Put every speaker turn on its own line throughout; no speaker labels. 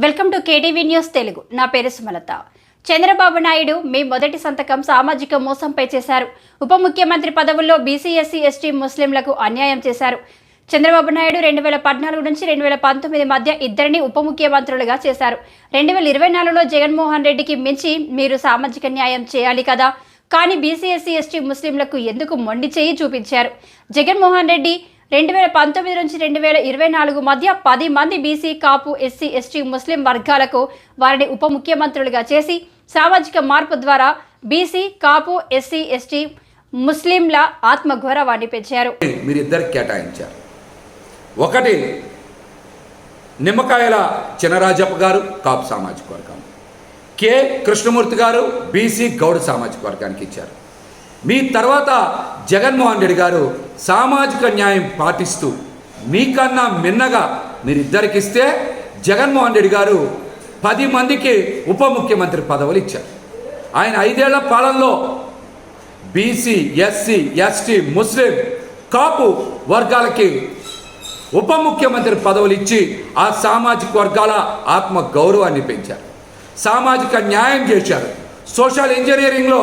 Welcome to KTV news Telugu. నా పేరు సుమలత. చంద్రబాబు నాయుడు మీ మొదటి సంతకం సామాజిక మోసంపై చేశారు. ఉప ముఖ్యమంత్రి పదవుల్లో బీసీ, ఎస్సీ, ఎస్టీ, ముస్లింలకు అన్యాయం చేశారు. చంద్రబాబు నాయుడు 2014 నుంచి 2019 మధ్య ఇద్దరిని ఉప ముఖ్యమంత్రులుగా చేశారు. 2024లో జగన్మోహన్ రెడ్డికి మించి మీరు సామాజిక న్యాయం చేయాలి కదా, కానీ బీసీ, ఎస్సీ, ఎస్టీ, ముస్లింలకు ఎందుకు మొండి చేయి చూపించారు? జగన్మోహన్ రెడ్డి 2019 నుంచి 2024 మధ్య 10 మంది బీసీ, కాపు, ఎస్సీ, ఎస్టీ, ముస్లిం వర్గాలకు వారిని ఉప ముఖ్యమంత్రులుగా చేసి సామాజిక మార్పు ద్వారా బీసీ, కాపు, ఎస్సీ, ఎస్టీ, ముస్లింల ఆత్మగౌరవాన్ని పెంచారు.
మీరిద్దరికి కేటాయించారు. ఒకటి నిమ్మకాయల చినరాజప్ప గారు కాపు సామాజిక వర్గం, కె కృష్ణమూర్తి గారు బీసీ గౌడ సామాజిక వర్గానికి ఇచ్చారు. మీ తర్వాత జగన్మోహన్ రెడ్డి గారు సామాజిక న్యాయం పాటిస్తూ మీకన్నా మిన్నగా మీరిద్దరికి ఇస్తే జగన్మోహన్ రెడ్డి గారు 10 మందికి ఉప ముఖ్యమంత్రి పదవులు ఇచ్చారు. ఆయన 5 ఏళ్ల పాలనలో బీసీ, ఎస్సీ, ఎస్టీ, ముస్లిం, కాపు వర్గాలకి ఉప ముఖ్యమంత్రి పదవులు ఇచ్చి ఆ సామాజిక వర్గాల ఆత్మ గౌరవాన్ని పెంచారు. సామాజిక న్యాయం చేశారు. సోషల్ ఇంజనీరింగ్లో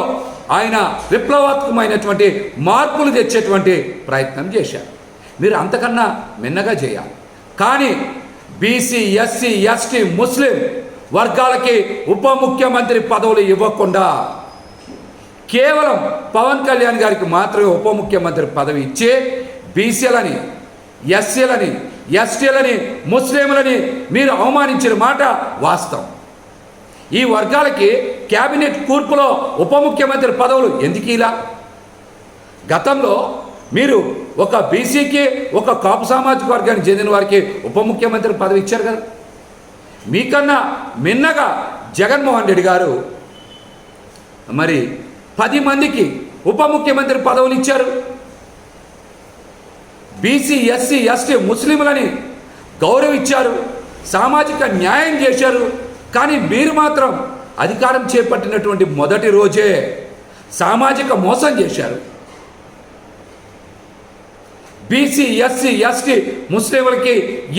ఆయన విప్లవాత్మకమైనటువంటి మార్పులు తెచ్చేటువంటి ప్రయత్నం చేశారు. మీరు అంతకన్నా మిన్నగా చేయాలి. కానీ బీసీ, ఎస్సీ, ఎస్టీ, ముస్లిం వర్గాలకి ఉప ముఖ్యమంత్రి పదవులు ఇవ్వకుండా కేవలం పవన్ కళ్యాణ్ గారికి మాత్రమే ఉప ముఖ్యమంత్రి పదవి ఇచ్చి బీసీలని, ఎస్సీలని, ఎస్టీలని, ముస్లింలని మీరు అవమానించిన మాట వాస్తవం. ఈ వర్గాలకి క్యాబినెట్ కూర్పులో ఉప ముఖ్యమంత్రి పదవులు ఎందుకు ఇలా? గతంలో మీరు ఒక బీసీకి, ఒక కాపు సామాజిక వర్గానికి చెందిన వారికి ఉప ముఖ్యమంత్రి పదవి ఇచ్చారు కదా. మీకన్నా మిన్నగా జగన్మోహన్ రెడ్డి గారు మరి 10 మందికి ఉప ముఖ్యమంత్రి పదవులు ఇచ్చారు. బీసీ, ఎస్సీ, ఎస్టీ, ముస్లింలని గౌరవించారు, సామాజిక న్యాయం చేశారు. కానీ మీరు మాత్రం అధికారం చేపట్టినటువంటి మొదటి రోజే సామాజిక మోసం చేశారు. బీసీ, ఎస్సీ, ఎస్టీ, ముస్లింలకి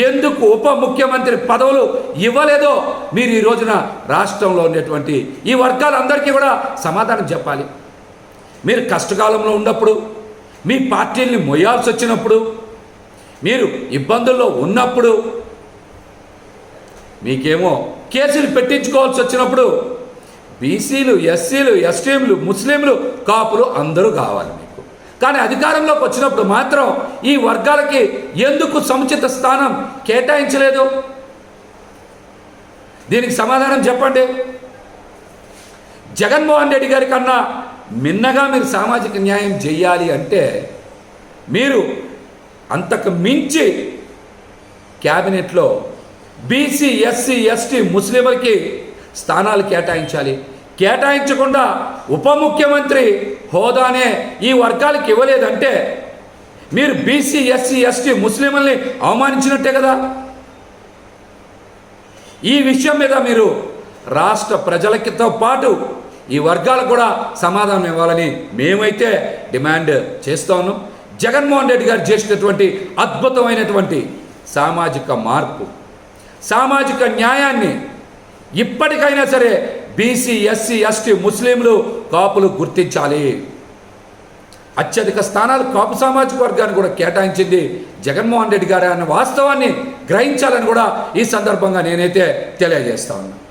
ఎందుకు ఉప ముఖ్యమంత్రి పదవులు ఇవ్వలేదో మీరు ఈ రోజున రాష్ట్రంలో ఉండేటువంటి ఈ వర్గాలందరికీ కూడా సమాధానం చెప్పాలి. మీరు కష్టకాలంలో ఉన్నప్పుడు, మీ పార్టీల్ని మొయ్యాల్సి వచ్చినప్పుడు, మీరు ఇబ్బందుల్లో ఉన్నప్పుడు, మీకేమో కేసులు పెట్టించుకోవాల్సి వచ్చినప్పుడు బీసీలు, ఎస్సీలు, ఎస్టీలు, ముస్లింలు, కాపులు అందరూ కావాలి మీకు. కానీ అధికారంలోకి వచ్చినప్పుడు మాత్రం ఈ వర్గాలకి ఎందుకు సముచిత స్థానం కేటాయించలేదు? దీనికి సమాధానం చెప్పండి. జగన్మోహన్ రెడ్డి గారి కన్నా మిన్నగా మీరు సామాజిక న్యాయం చేయాలి అంటే మీరు అంతకు మించి క్యాబినెట్లో బీసీ, ఎస్సీ, ఎస్టీ, ముస్లింలకి స్థానాలు కేటాయించాలి. కేటాయించకుండా ఉప ముఖ్యమంత్రి హోదానే ఈ వర్గాలకు ఇవ్వలేదంటే మీరు బీసీ, ఎస్సీ, ఎస్టీ, ముస్లింలని అవమానించినట్టే కదా. ఈ విషయం మీద మీరు రాష్ట్ర ప్రజలతో పాటు ఈ వర్గాలకు కూడా సమాధానం ఇవ్వాలని మేమైతే డిమాండ్ చేస్తాను. జగన్మోహన్ రెడ్డి గారు చేసినటువంటి అద్భుతమైనటువంటి సామాజిక మార్పు, సామాజిక న్యాయాన్ని ఇప్పటికైనా సరే బీసీ, ఎస్సీ, ఎస్టీ, ముస్లింలు, కాపులు గుర్తించాలి. అత్యధిక స్థానాలు కాపు సామాజిక వర్గాన్ని కూడా కేటాయించింది జగన్మోహన్ రెడ్డి గారు అన్న వాస్తవాన్ని గ్రహించాలని కూడా ఈ సందర్భంగా నేనైతే తెలియజేస్తా ఉన్నాను.